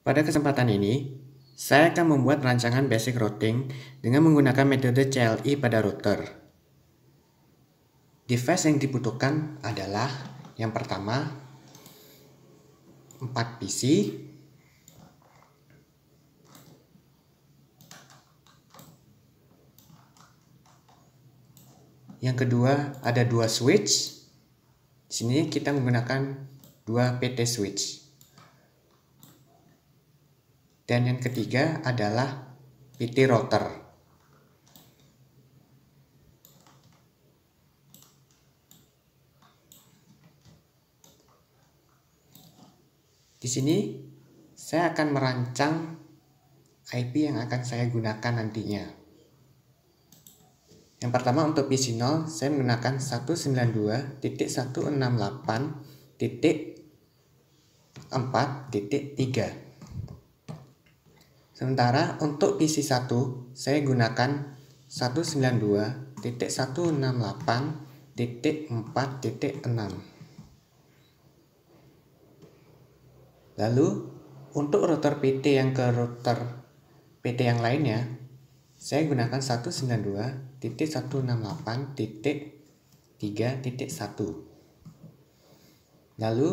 Pada kesempatan ini, saya akan membuat rancangan basic routing dengan menggunakan metode CLI pada router. Device yang dibutuhkan adalah yang pertama 4 PC, yang kedua ada 2 switch. Di sini kita menggunakan 2 PT switch. Dan yang ketiga adalah PT router. Di sini saya akan merancang IP yang akan saya gunakan nantinya. Yang pertama untuk PC 0 saya menggunakan 192.168.4.3. Sementara untuk PC 1 saya gunakan 192.168.4.6. Lalu untuk router PT yang ke router PT yang lainnya saya gunakan 192.168.3.1. Lalu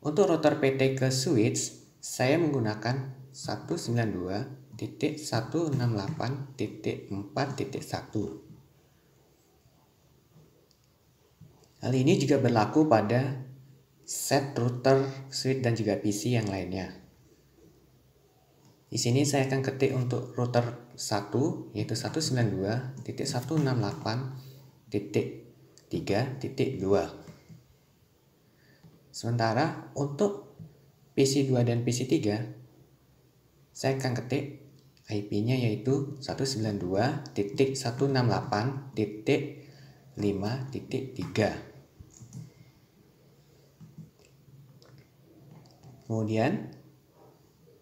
untuk router PT ke switch saya menggunakan 192.168.4.1. Hal ini juga berlaku pada set router, switch dan juga PC yang lainnya. Di sini saya akan ketik untuk router 1 yaitu 192.168.3.2. Sementara untuk PC 2 dan PC 3 saya akan ketik IP-nya yaitu 192.168.5.3. Kemudian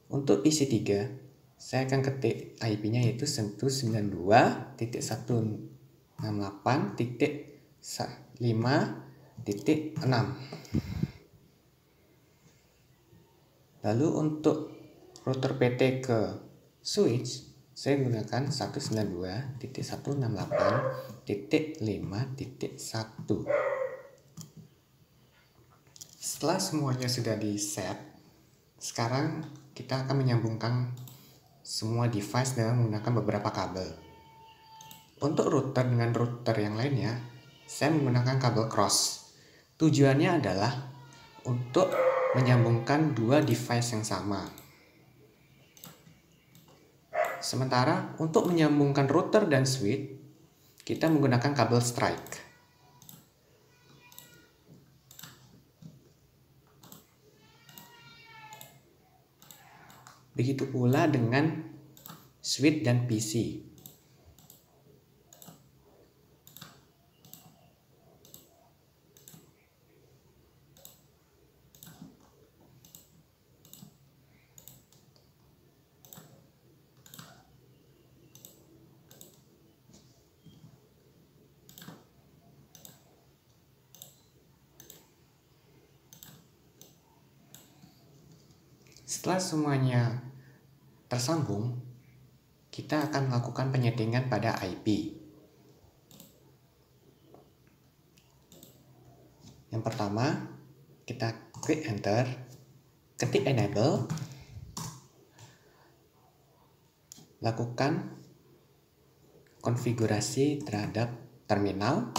untuk PC 3 saya akan ketik IP-nya yaitu 192.168.5.6. Lalu untuk router PT ke switch saya gunakan 192.168.5.1. Setelah semuanya sudah di set, sekarang kita akan menyambungkan semua device dengan menggunakan beberapa kabel. Untuk router dengan router yang lainnya, saya menggunakan kabel cross. Tujuannya adalah untuk menyambungkan dua device yang sama. Sementara untuk menyambungkan router dan switch, kita menggunakan kabel strike. Begitu pula dengan switch dan PC. Setelah semuanya tersambung, kita akan melakukan penyetingan pada IP. Yang pertama, kita klik enter, ketik enable, lakukan konfigurasi terhadap terminal,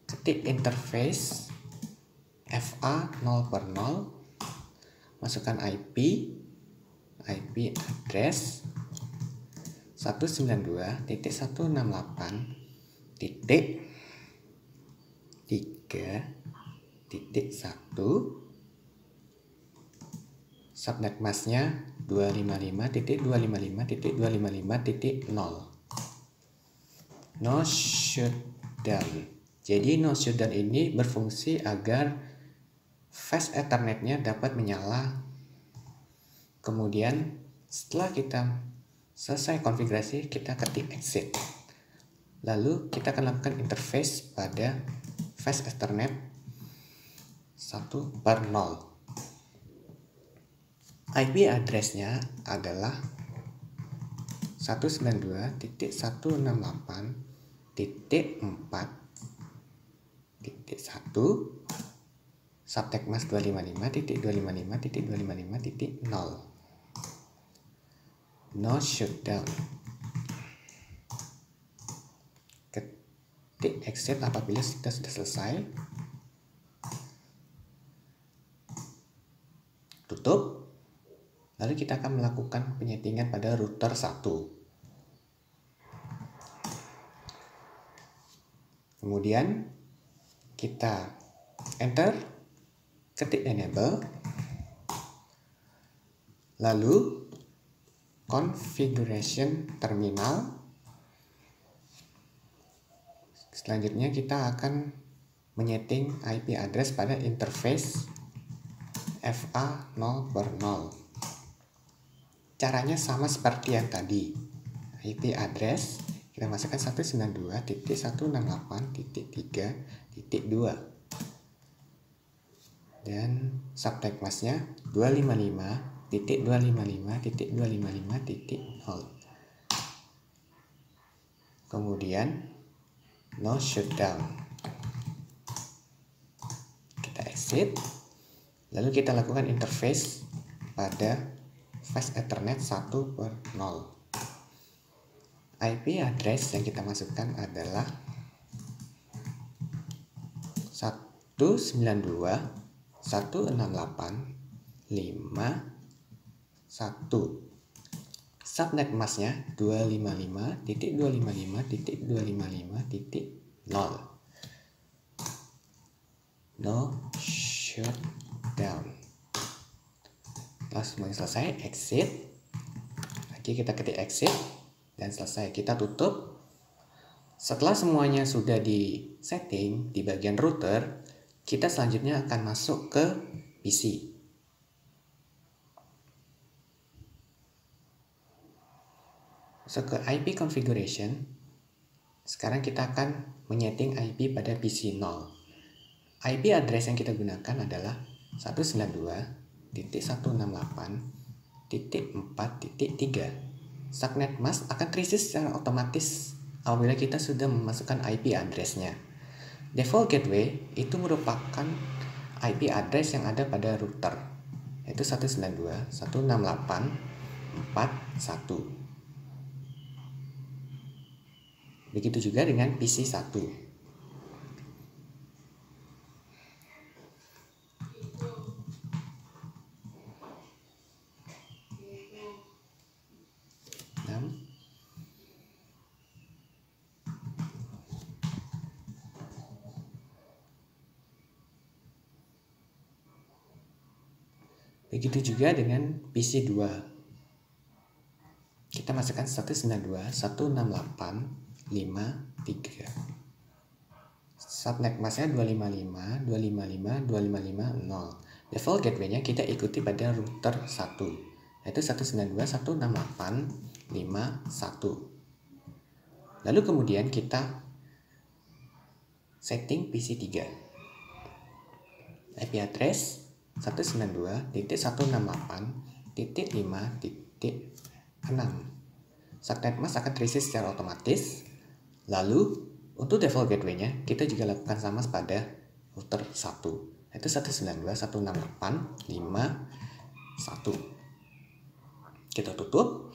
ketik interface FA 0/0, masukkan IP address 192.168.3.1, subnet masknya 255.255.255.0. No shutdown. Jadi no shutdown ini berfungsi agar fast Ethernetnya dapat menyala. Kemudian setelah kita selesai konfigurasi, kita ketik exit. Lalu kita akan lakukan interface pada fast Ethernet 1/0. IP address-nya adalah 192.168.4.1 subnet mask 255.255.255.0. No shutdown. Ketik exit apabila kita sudah selesai. Tutup. Lalu kita akan melakukan penyetingan pada router 1. Kemudian kita enter, ketik enable, lalu configuration terminal. Selanjutnya kita akan menyeting IP address pada interface FA0/0. Caranya sama seperti yang tadi. IP address kita masukkan 192.168.3.2 dan subnet masknya 255.255.255.0. Kemudian no shutdown. Kita exit. Lalu kita lakukan interface pada fast Ethernet 1/0. IP address yang kita masukkan adalah 192.168.5.1. Subnet masknya 255.255.255.0. No shutdown. Setelah semuanya selesai, exit. Lagi kita ketik exit dan selesai, kita tutup. Setelah semuanya sudah di setting di bagian router, kita selanjutnya akan masuk ke PC. Masuk ke IP configuration. Sekarang kita akan menyeting IP pada PC 0. IP address yang kita gunakan adalah 192.168.4.3. Subnet mask akan terisi secara otomatis apabila kita sudah memasukkan IP address-nya. Default gateway itu merupakan IP address yang ada pada router, yaitu 192.168.4.1. Begitu juga dengan PC 1. Begitu juga dengan PC 2. Kita masukkan 192.168.5.3. Subnet masknya 255.255.255.0. Default gateway-nya kita ikuti pada router 1, yaitu 192.168.5.1. Lalu kemudian kita setting PC 3. IP address 192.168.5.6. Subnet mask akan terisi secara otomatis. Lalu untuk default gateway-nya kita juga lakukan sama pada router 1, yaitu 192.168.5.1. Kita tutup.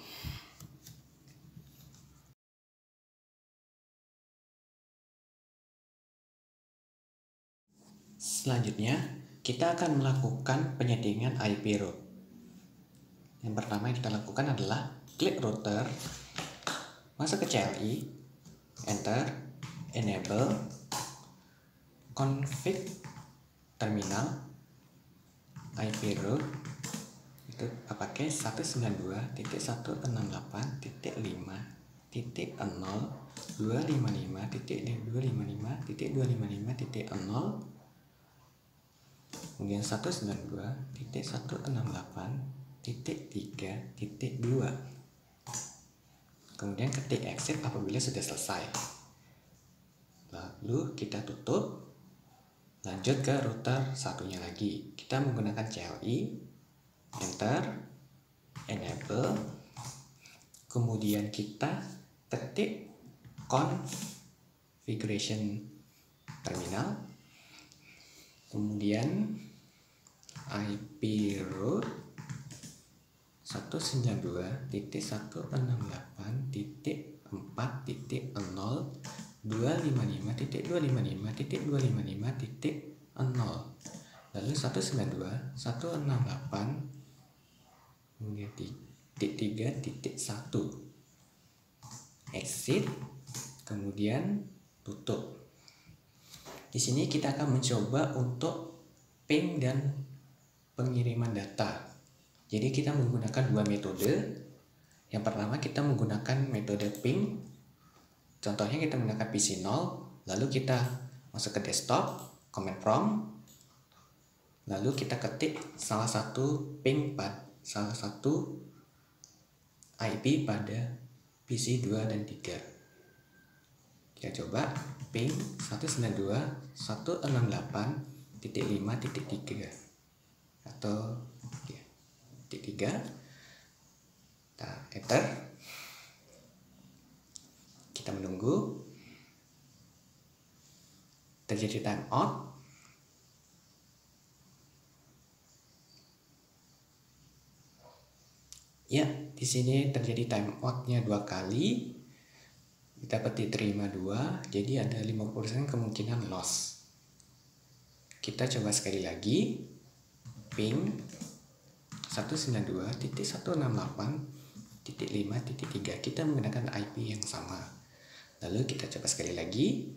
Selanjutnya kita akan melakukan penyetingan IP route. Yang pertama yang kita lakukan adalah klik router, masuk ke CLI, enter, enable, config terminal, IP route, itu pakai 192.168.0.255.255.255.0, kemudian 192.168.3.2. Kemudian ketik exit apabila sudah selesai. Lalu kita tutup. Lanjut ke router satunya lagi. Kita menggunakan CLI. enter, enable, kemudian kita ketik configuration terminal, kemudian IP root 192.168.0.255.255.255.0, lalu 192.168 kemudian .3.1, exit, kemudian tutup. Di sini kita akan mencoba untuk ping dan pengiriman data. Jadi kita menggunakan dua metode. Yang pertama kita menggunakan metode ping. Contohnya kita menggunakan PC 0, lalu kita masuk ke desktop, command prompt, lalu kita ketik salah satu ping salah satu IP pada PC 2 dan 3. Kita coba ping 192.168.5.3 atau .3. Kita enter, kita menunggu, terjadi timeout. Ya, di sini terjadi timeoutnya 2 kali, dapat diterima 2, jadi ada 50% kemungkinan loss. Kita coba sekali lagi, ping 192.168.5.3, kita menggunakan IP yang sama. Lalu kita coba sekali lagi,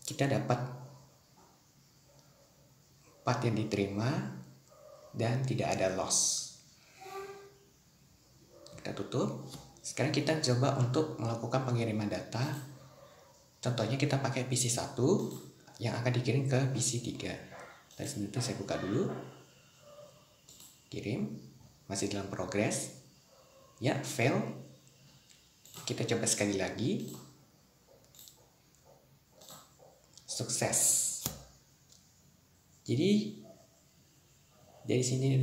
kita dapat 4 yang diterima dan tidak ada loss. Kita tutup. Sekarang kita coba untuk melakukan pengiriman data. Contohnya kita pakai PC 1 yang akan dikirim ke PC 3. Dari sini saya buka dulu. Kirim, masih dalam progres. Ya, fail. Kita coba sekali lagi. Sukses. Jadi dari sini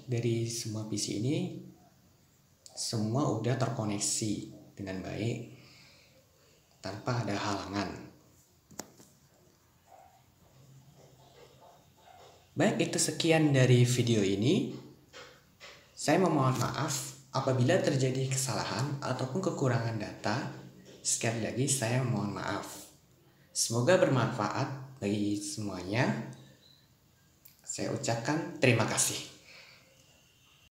dari semua PC ini semua udah terkoneksi dengan baik tanpa ada halangan. Baik, itu sekian dari video ini. Saya memohon maaf apabila terjadi kesalahan ataupun kekurangan data. Sekali lagi saya mohon maaf. Semoga bermanfaat bagi semuanya. Saya ucapkan terima kasih.